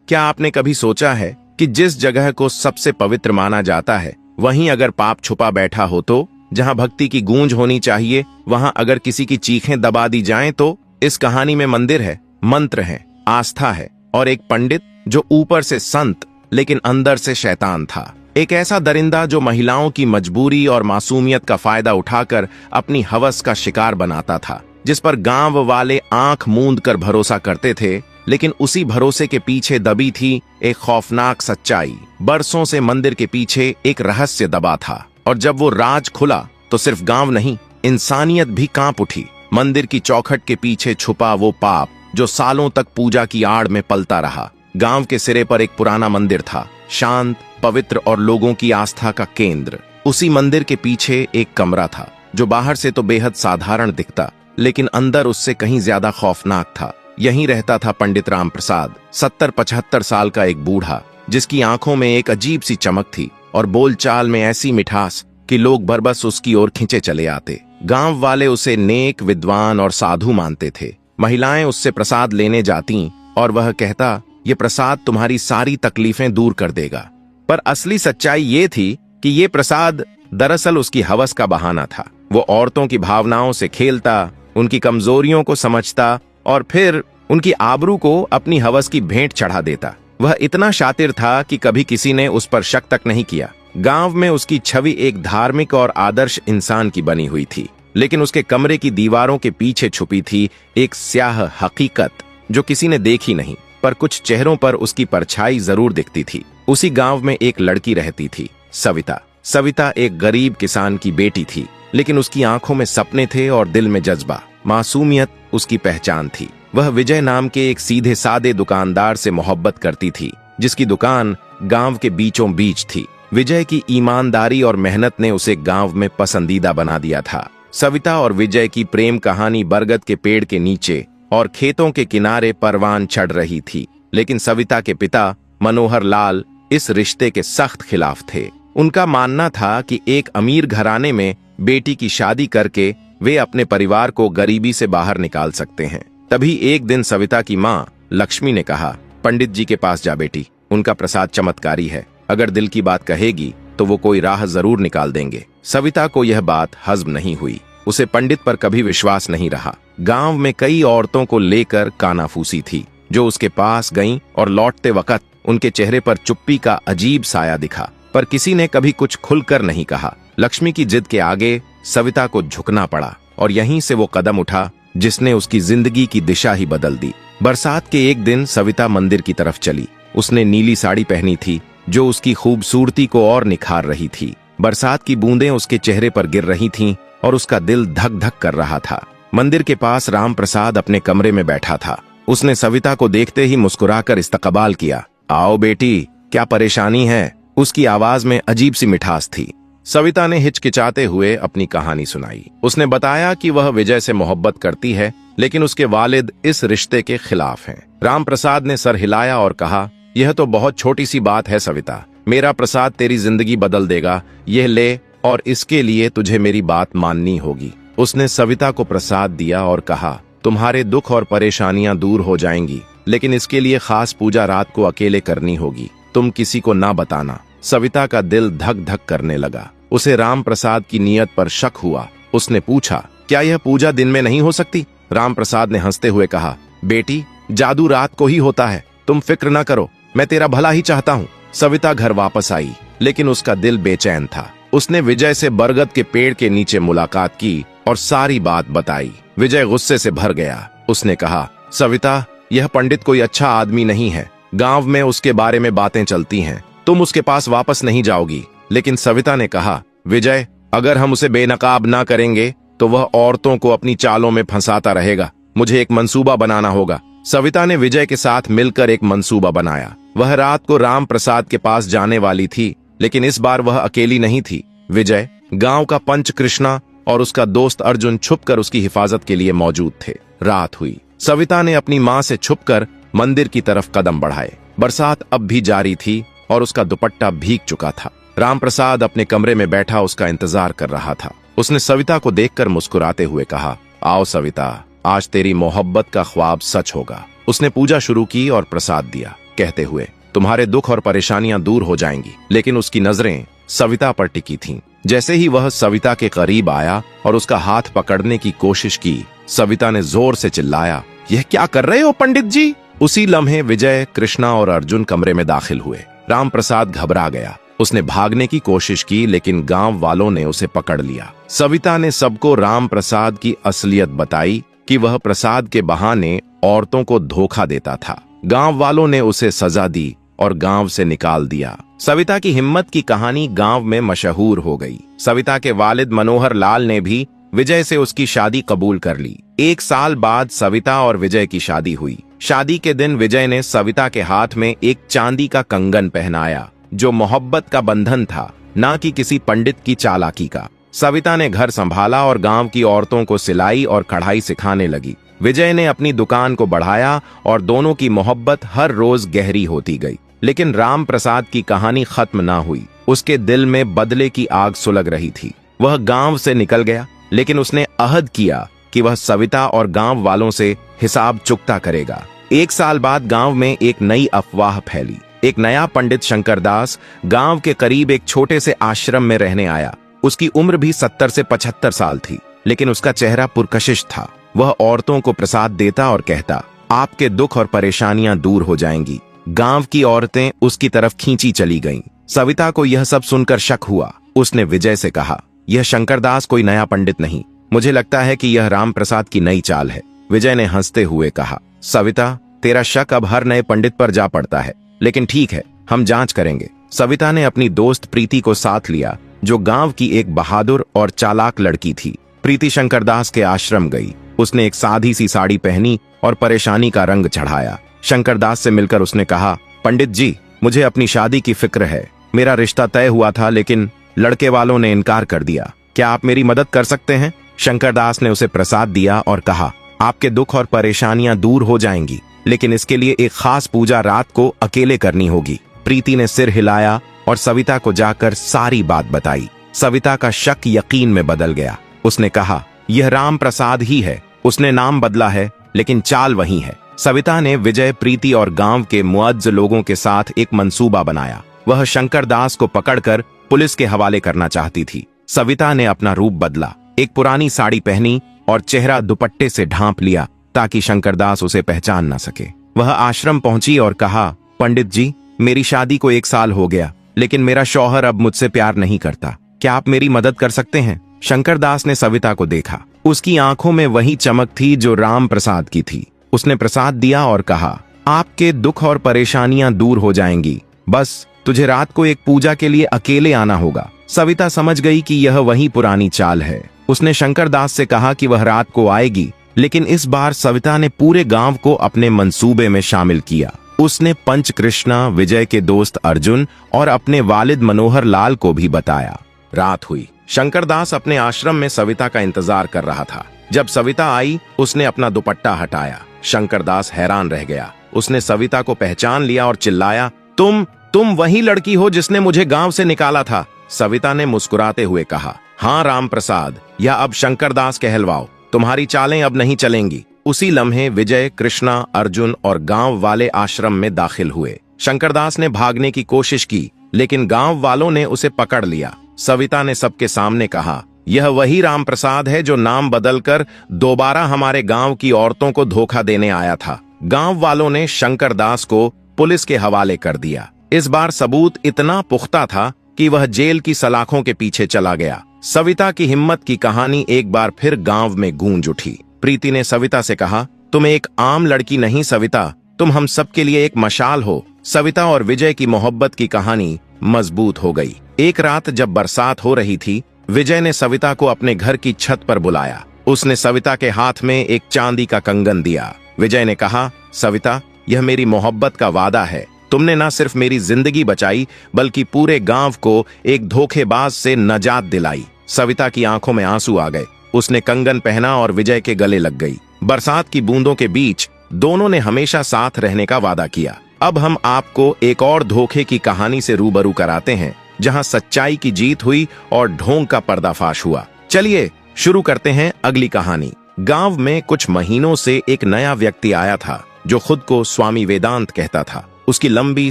क्या आपने कभी सोचा है कि जिस जगह को सबसे पवित्र माना जाता है, वहीं अगर पाप छुपा बैठा हो तो? जहां भक्ति की गूंज होनी चाहिए, वहां अगर किसी की चीखें दबा दी जाएं तो? इस कहानी में मंदिर है, मंत्र है, आस्था है और एक पंडित जो ऊपर से संत लेकिन अंदर से शैतान था। एक ऐसा दरिंदा जो महिलाओं की मजबूरी और मासूमियत का फायदा उठाकर अपनी हवस का शिकार बनाता था, जिस पर गांव वाले आंख मूंद कर भरोसा करते थे। लेकिन उसी भरोसे के पीछे दबी थी एक खौफनाक सच्चाई। बरसों से मंदिर के पीछे एक रहस्य दबा था, और जब वो राज खुला तो सिर्फ गांव नहीं, इंसानियत भी कांप उठी। मंदिर की चौखट के पीछे छुपा वो पाप जो सालों तक पूजा की आड़ में पलता रहा। गांव के सिरे पर एक पुराना मंदिर था, शांत, पवित्र और लोगों की आस्था का केंद्र। उसी मंदिर के पीछे एक कमरा था जो बाहर से तो बेहद साधारण दिखता, लेकिन अंदर उससे कहीं ज्यादा खौफनाक था। यहीं रहता था पंडित राम प्रसाद, 70-75 साल का एक बूढ़ा, जिसकी आंखों में एक अजीब सी चमक थी और बोलचाल में ऐसी मिठास कि लोग बरबस उसकी ओर खींचे चले आते। गांव वाले उसे नेक, विद्वान और साधु मानते थे। महिलाएं उससे प्रसाद लेने जाती और वह कहता, ये प्रसाद तुम्हारी सारी तकलीफें दूर कर देगा। पर असली सच्चाई ये थी कि ये प्रसाद दरअसल उसकी हवस का बहाना था। वो औरतों की भावनाओं से खेलता, उनकी कमजोरियों को समझता और फिर उनकी आबरू को अपनी हवस की भेंट चढ़ा देता। वह इतना शातिर था कि कभी किसी ने उस पर शक तक नहीं किया। गांव में उसकी छवि एक धार्मिक और आदर्श इंसान की बनी हुई थी, लेकिन उसके कमरे की दीवारों के पीछे छुपी थी एक स्याह हकीकत जो किसी ने देखी नहीं, पर कुछ चेहरों पर उसकी परछाई जरूर दिखती थी। उसी गांव में एक लड़की रहती थी, सविता। सविता एक गरीब किसान की बेटी थी, लेकिन उसकी आंखों में सपने थे और दिल में जज्बा। मासूमियत उसकी पहचान थी। वह विजय नाम के एक सीधे सादे दुकानदार से मोहब्बत करती थी, जिसकी दुकान गांव के बीचों बीच थी। विजय की ईमानदारी और मेहनत ने उसे गांव में पसंदीदा बना दिया था। सविता और विजय की प्रेम कहानी बरगद के पेड़ के नीचे और खेतों के किनारे परवान चढ़ रही थी, लेकिन सविता के पिता मनोहर लाल इस रिश्ते के सख्त खिलाफ थे। उनका मानना था कि एक अमीर घराने में बेटी की शादी करके वे अपने परिवार को गरीबी से बाहर निकाल सकते हैं। तभी एक दिन सविता की माँ लक्ष्मी ने कहा, पंडित जी के पास जा बेटी, उनका प्रसाद चमत्कारी है, अगर दिल की बात कहेगी तो वो कोई राह जरूर निकाल देंगे। सविता को यह बात हजम नहीं हुई। उसे पंडित पर कभी विश्वास नहीं रहा। गांव में कई औरतों को लेकर कानाफूसी थी जो उसके पास गईं और लौटते वक्त उनके चेहरे पर चुप्पी का अजीब साया दिखा, पर किसी ने कभी कुछ खुलकर नहीं कहा। लक्ष्मी की जिद के आगे सविता को झुकना पड़ा और यहीं से वो कदम उठा जिसने उसकी जिंदगी की दिशा ही बदल दी। बरसात के एक दिन सविता मंदिर की तरफ चली। उसने नीली साड़ी पहनी थी जो उसकी खूबसूरती को और निखार रही थी। बरसात की बूंदें उसके चेहरे पर गिर रही थीं और उसका दिल धक धक कर रहा था। मंदिर के पास राम प्रसाद अपने कमरे में बैठा था। उसने सविता को देखते ही मुस्कुराकर इस्तकबाल किया। आओ बेटी, क्या परेशानी है? उसकी आवाज में अजीब सी मिठास थी। सविता ने हिचकिचाते हुए अपनी कहानी सुनाई। उसने बताया कि वह विजय से मोहब्बत करती है, लेकिन उसके वालिद इस रिश्ते के खिलाफ हैं। राम प्रसाद ने सर हिलाया और कहा, यह तो बहुत छोटी सी बात है सविता, मेरा प्रसाद तेरी जिंदगी बदल देगा। यह ले, और इसके लिए तुझे मेरी बात माननी होगी। उसने सविता को प्रसाद दिया और कहा, तुम्हारे दुख और परेशानियां दूर हो जाएंगी, लेकिन इसके लिए खास पूजा रात को अकेले करनी होगी। तुम किसी को ना बताना। सविता का दिल धक धक करने लगा। उसे राम प्रसाद की नीयत पर शक हुआ। उसने पूछा, क्या यह पूजा दिन में नहीं हो सकती? राम प्रसाद ने हंसते हुए कहा, बेटी, जादू रात को ही होता है, तुम फिक्र न करो, मैं तेरा भला ही चाहता हूँ। सविता घर वापस आई, लेकिन उसका दिल बेचैन था। उसने विजय से बरगद के पेड़ के नीचे मुलाकात की और सारी बात बताई। विजय गुस्से से भर गया। उसने कहा, सविता, यह पंडित कोई अच्छा आदमी नहीं है। गांव में उसके बारे में बातें चलती हैं, तुम उसके पास वापस नहीं जाओगी। लेकिन सविता ने कहा, विजय, अगर हम उसे बेनकाब ना करेंगे तो वह औरतों को अपनी चालों में फंसाता रहेगा। मुझे एक मंसूबा बनाना होगा। सविता ने विजय के साथ मिलकर एक मंसूबा बनाया। वह रात को राम प्रसाद के पास जाने वाली थी, लेकिन इस बार वह अकेली नहीं थी। विजय, गांव का पंच कृष्णा और उसका दोस्त अर्जुन छुपकर उसकी हिफाजत के लिए मौजूद थे। रात हुई। सविता ने अपनी मां से छुपकर मंदिर की तरफ कदम बढ़ाए। बरसात अब भी जारी थी और उसका दुपट्टा भीग चुका था। राम प्रसाद अपने कमरे में बैठा उसका इंतजार कर रहा था। उसने सविता को देखकर मुस्कुराते हुए कहा, आओ सविता, आज तेरी मोहब्बत का ख्वाब सच होगा। उसने पूजा शुरू की और प्रसाद दिया। कहते हुए, तुम्हारे दुख और परेशानियां दूर हो जाएंगी। लेकिन उसकी नजरें सविता पर टिकी थीं। जैसे ही वह सविता के करीब आया और उसका हाथ पकड़ने की कोशिश की, सविता ने जोर से चिल्लाया, यह क्या कर रहे हो पंडित जी? उसी लम्हे विजय, कृष्णा और अर्जुन कमरे में दाखिल हुए। राम प्रसाद घबरा गया। उसने भागने की कोशिश की, लेकिन गांव वालों ने उसे पकड़ लिया। सविता ने सबको राम प्रसाद की असलियत बताई कि वह प्रसाद के बहाने औरतों को धोखा देता था। गांव वालों ने उसे सजा दी और गांव से निकाल दिया। सविता की हिम्मत की कहानी गांव में मशहूर हो गई। सविता के वालिद मनोहर लाल ने भी विजय से उसकी शादी कबूल कर ली। 1 साल बाद सविता और विजय की शादी हुई। शादी के दिन विजय ने सविता के हाथ में एक चांदी का कंगन पहनाया, जो मोहब्बत का बंधन था, ना कि किसी पंडित की चालाकी का। सविता ने घर संभाला और गांव की औरतों को सिलाई और कढ़ाई सिखाने लगी। विजय ने अपनी दुकान को बढ़ाया और दोनों की मोहब्बत हर रोज गहरी होती गई। लेकिन राम प्रसाद की कहानी खत्म ना हुई। उसके दिल में बदले की आग सुलग रही थी। वह गांव से निकल गया, लेकिन उसने अहद किया कि वह सविता और गांव वालों से हिसाब चुकता करेगा। 1 साल बाद गांव में एक नई अफवाह फैली। एक नया पंडित शंकरदास गांव के करीब एक छोटे से आश्रम में रहने आया। उसकी उम्र भी 70 से 75 साल थी, लेकिन उसका चेहरा पुरकशिश था। वह औरतों को प्रसाद देता और कहता, आपके दुख और परेशानियां दूर हो जाएंगी। गांव की औरतें उसकी तरफ खींची चली गईं। सविता को यह सब सुनकर शक हुआ। उसने विजय से कहा, यह शंकरदास कोई नया पंडित नहीं, मुझे लगता है कि यह राम प्रसाद की नई चाल है। विजय ने हंसते हुए कहा, सविता, तेरा शक अब हर नए पंडित पर जा पड़ता है, लेकिन ठीक है, हम जांच करेंगे। सविता ने अपनी दोस्त प्रीति को साथ लिया, जो गांव की एक बहादुर और चालाक लड़की थी। प्रीति शंकरदास के आश्रम गई। उसने एक सादी सी साड़ी पहनी और परेशानी का रंग चढ़ाया। शंकरदास से मिलकर उसने कहा, पंडित जी, मुझे अपनी शादी की फिक्र है। मेरा रिश्ता तय हुआ था, लेकिन लड़के वालों ने इनकार कर दिया। क्या आप मेरी मदद कर सकते हैं? शंकरदास ने उसे प्रसाद दिया और कहा, आपके दुख और परेशानियां दूर हो जाएंगी, लेकिन इसके लिए एक खास पूजा रात को अकेले करनी होगी। प्रीति ने सिर हिलाया और सविता को जाकर सारी बात बताई। सविता का शक यकीन में बदल गया। उसने कहा, यह राम प्रसाद ही है। उसने नाम बदला है, लेकिन चाल वही है। सविता ने विजय, प्रीति और गांव के मुअज्ज लोगों के साथ एक मंसूबा बनाया। वह शंकरदास को पकड़कर पुलिस के हवाले करना चाहती थी। सविता ने अपना रूप बदला, एक पुरानी साड़ी पहनी और चेहरा दुपट्टे से ढांप लिया, ताकि शंकरदास उसे पहचान न सके। वह आश्रम पहुंची और कहा, पंडित जी, मेरी शादी को 1 साल हो गया, लेकिन मेरा शौहर अब मुझसे प्यार नहीं करता। क्या आप मेरी मदद कर सकते हैं? शंकरदास ने सविता को देखा। उसकी आंखों में वही चमक थी जो राम प्रसाद की थी। उसने प्रसाद दिया और कहा, आपके दुख और परेशानियां दूर हो जाएंगी। बस तुझे रात को एक पूजा के लिए अकेले आना होगा। सविता समझ गई कि यह वही पुरानी चाल है। उसने शंकरदास से कहा कि वह रात को आएगी, लेकिन इस बार सविता ने पूरे गांव को अपने मंसूबे में शामिल किया। उसने पंच कृष्णा, विजय के दोस्त अर्जुन और अपने वालिद मनोहर लाल को भी बताया। रात हुई। शंकरदास अपने आश्रम में सविता का इंतजार कर रहा था। जब सविता आई, उसने अपना दुपट्टा हटाया। शंकरदास हैरान रह गया। उसने सविता को पहचान लिया और चिल्लाया, तुम वही लड़की हो जिसने मुझे गांव से निकाला था। सविता ने मुस्कुराते हुए कहा, हाँ राम प्रसाद, या अब शंकरदास कहलवाओ, तुम्हारी चालें अब नहीं चलेंगी। उसी लम्हे विजय, कृष्णा, अर्जुन और गांव वाले आश्रम में दाखिल हुए। शंकरदास ने भागने की कोशिश की, लेकिन गांव वालों ने उसे पकड़ लिया। सविता ने सबके सामने कहा, यह वही राम प्रसाद है जो नाम बदलकर दोबारा हमारे गांव की औरतों को धोखा देने आया था। गांव वालों ने शंकरदास को पुलिस के हवाले कर दिया। इस बार सबूत इतना पुख्ता था कि वह जेल की सलाखों के पीछे चला गया। सविता की हिम्मत की कहानी एक बार फिर गांव में गूंज उठी। प्रीति ने सविता से कहा, तुम एक आम लड़की नहीं सविता, तुम हम सबके लिए एक मशाल हो। सविता और विजय की मोहब्बत की कहानी मजबूत हो गई। एक रात जब बरसात हो रही थी, विजय ने सविता को अपने घर की छत पर बुलाया। उसने सविता के हाथ में एक चांदी का कंगन दिया। विजय ने कहा, सविता, यह मेरी मोहब्बत का वादा है। तुमने न सिर्फ मेरी जिंदगी बचाई, बल्कि पूरे गांव को एक धोखेबाज से नजात दिलाई। सविता की आंखों में आंसू आ गए। उसने कंगन पहना और विजय के गले लग गई। बरसात की बूंदों के बीच दोनों ने हमेशा साथ रहने का वादा किया। अब हम आपको एक और धोखे की कहानी से रूबरू कराते हैं, जहां सच्चाई की जीत हुई और ढोंग का पर्दाफाश हुआ। चलिए शुरू करते हैं अगली कहानी। गांव में कुछ महीनों से एक नया व्यक्ति आया था, जो खुद को स्वामी वेदांत कहता था। उसकी लंबी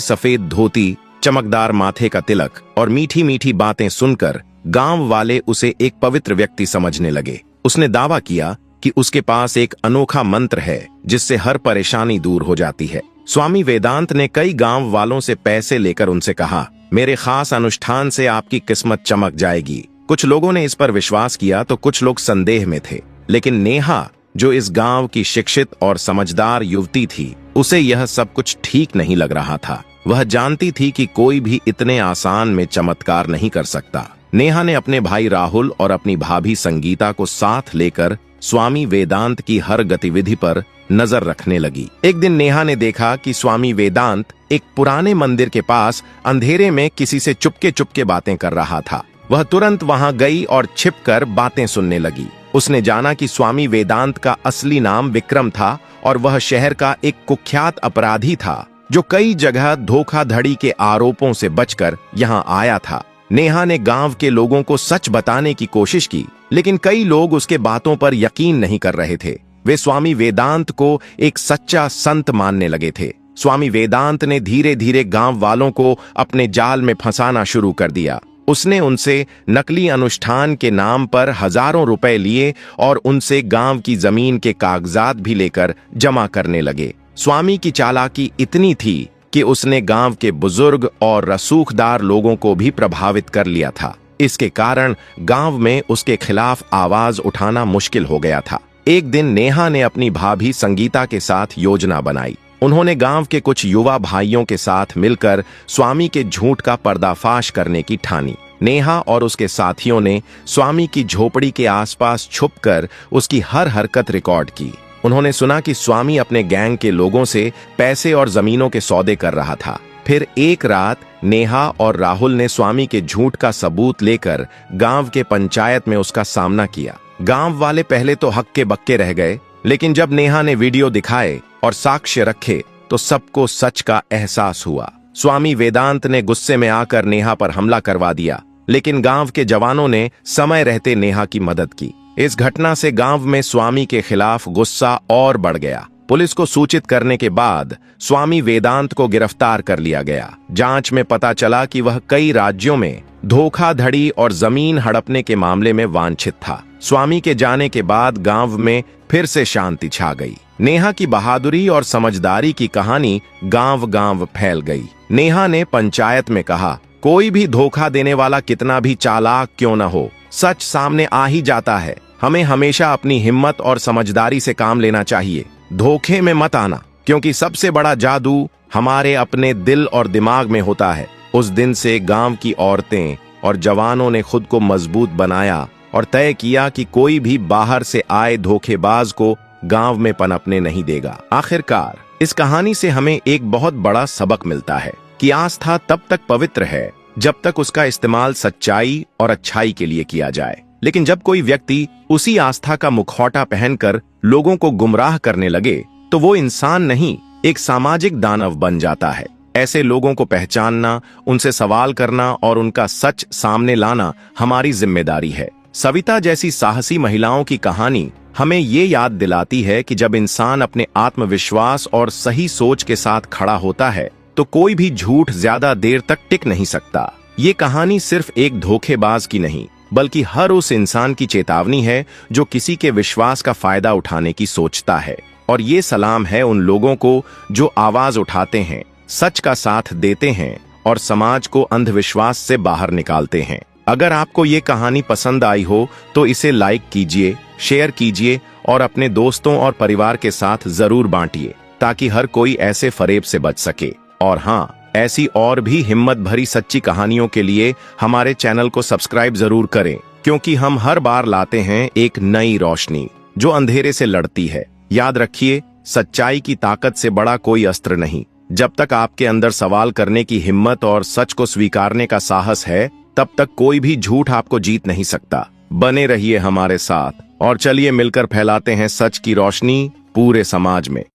सफेद धोती, चमकदार माथे का तिलक और मीठी मीठी बातें सुनकर गांव वाले उसे एक पवित्र व्यक्ति समझने लगे। उसने दावा किया कि उसके पास एक अनोखा मंत्र है जिससे हर परेशानी दूर हो जाती है। स्वामी वेदांत ने कई गांव वालों से पैसे लेकर उनसे कहा, मेरे खास अनुष्ठान से आपकी किस्मत चमक जाएगी। कुछ लोगों ने इस पर विश्वास किया तो कुछ लोग संदेह में थे, लेकिन नेहा, जो इस गांव की शिक्षित और समझदार युवती थी, उसे यह सब कुछ ठीक नहीं लग रहा था। वह जानती थी कि कोई भी इतने आसान में चमत्कार नहीं कर सकता। नेहा ने अपने भाई राहुल और अपनी भाभी संगीता को साथ लेकर स्वामी वेदांत की हर गतिविधि पर नजर रखने लगी। एक दिन नेहा ने देखा कि स्वामी वेदांत एक पुराने मंदिर के पास अंधेरे में किसी से चुपके चुपके बातें कर रहा था। वह तुरंत वहां गई और छिपकर बातें सुनने लगी। उसने जाना कि स्वामी वेदांत का असली नाम विक्रम था और वह शहर का एक कुख्यात अपराधी था जो कई जगह धोखाधड़ी के आरोपों से बचकर यहाँ आया था। नेहा ने गांव के लोगों को सच बताने की कोशिश की, लेकिन कई लोग उसके बातों पर यकीन नहीं कर रहे थे। वे स्वामी वेदांत को एक सच्चा संत मानने लगे थे। स्वामी वेदांत ने धीरे धीरे गांव वालों को अपने जाल में फंसाना शुरू कर दिया। उसने उनसे नकली अनुष्ठान के नाम पर हजारों रुपए लिए और उनसे गांव की जमीन के कागजात भी लेकर जमा करने लगे। स्वामी की चालाकी इतनी थी कि उसने गांव के बुजुर्ग और रसूखदार लोगों को भी प्रभावित कर लिया था। इसके कारण गांव में उसके खिलाफ आवाज उठाना मुश्किल हो गया था। एक दिन नेहा ने अपनी भाभी संगीता के साथ योजना बनाई। उन्होंने गांव के कुछ युवा भाइयों के साथ मिलकर स्वामी के झूठ का पर्दाफाश करने की ठानी। नेहा और उसके साथियों ने स्वामी की झोपड़ी के आसपास छुपकर उसकी हर हरकत रिकॉर्ड की। उन्होंने सुना कि स्वामी अपने गैंग के लोगों से पैसे और जमीनों के सौदे कर रहा था। फिर एक रात नेहा और राहुल ने स्वामी के झूठ का सबूत लेकर गांव के पंचायत में उसका सामना किया। गांव वाले पहले तो हक्के बक्के रह गए, लेकिन जब नेहा ने वीडियो दिखाए और साक्ष्य रखे तो सबको सच का एहसास हुआ। स्वामी वेदांत ने गुस्से में आकर नेहा पर हमला करवा दिया, लेकिन गांव के जवानों ने समय रहते नेहा की मदद की। इस घटना से गांव में स्वामी के खिलाफ गुस्सा और बढ़ गया। पुलिस को सूचित करने के बाद स्वामी वेदांत को गिरफ्तार कर लिया गया। जांच में पता चला कि वह कई राज्यों में धोखाधड़ी और जमीन हड़पने के मामले में वांछित था। स्वामी के जाने के बाद गांव में फिर से शांति छा गई। नेहा की बहादुरी और समझदारी की कहानी गांव-गांव फैल गई। नेहा ने पंचायत में कहा, कोई भी धोखा देने वाला कितना भी चालाक क्यों न हो, सच सामने आ ही जाता है। हमें हमेशा अपनी हिम्मत और समझदारी से काम लेना चाहिए। धोखे में मत आना, क्योंकि सबसे बड़ा जादू हमारे अपने दिल और दिमाग में होता है। उस दिन से गांव की औरतें और जवानों ने खुद को मजबूत बनाया और तय किया कि कोई भी बाहर से आए धोखेबाज को गांव में पनपने नहीं देगा। आखिरकार इस कहानी से हमें एक बहुत बड़ा सबक मिलता है कि आस्था तब तक पवित्र है जब तक उसका इस्तेमाल सच्चाई और अच्छाई के लिए किया जाए। लेकिन जब कोई व्यक्ति उसी आस्था का मुखौटा पहनकर लोगों को गुमराह करने लगे तो वो इंसान नहीं, एक सामाजिक दानव बन जाता है। ऐसे लोगों को पहचानना, उनसे सवाल करना और उनका सच सामने लाना हमारी जिम्मेदारी है। सविता जैसी साहसी महिलाओं की कहानी हमें ये याद दिलाती है कि जब इंसान अपने आत्मविश्वास और सही सोच के साथ खड़ा होता है तो कोई भी झूठ ज्यादा देर तक टिक नहीं सकता। ये कहानी सिर्फ एक धोखेबाज की नहीं, बल्कि हर उस इंसान की चेतावनी है जो किसी के विश्वास का फायदा उठाने की सोचता है। और ये सलाम है उन लोगों को जो आवाज उठाते हैं, सच का साथ देते हैं और समाज को अंधविश्वास से बाहर निकालते हैं। अगर आपको ये कहानी पसंद आई हो तो इसे लाइक कीजिए, शेयर कीजिए और अपने दोस्तों और परिवार के साथ जरूर बांटिए, ताकि हर कोई ऐसे फरेब से बच सके। और हाँ, ऐसी और भी हिम्मत भरी सच्ची कहानियों के लिए हमारे चैनल को सब्सक्राइब जरूर करें, क्योंकि हम हर बार लाते हैं एक नई रोशनी जो अंधेरे से लड़ती है। याद रखिए, सच्चाई की ताकत से बड़ा कोई अस्त्र नहीं। जब तक आपके अंदर सवाल करने की हिम्मत और सच को स्वीकारने का साहस है, तब तक कोई भी झूठ आपको जीत नहीं सकता। बने रहिए हमारे साथ और चलिए मिलकर फैलाते हैं सच की रोशनी पूरे समाज में।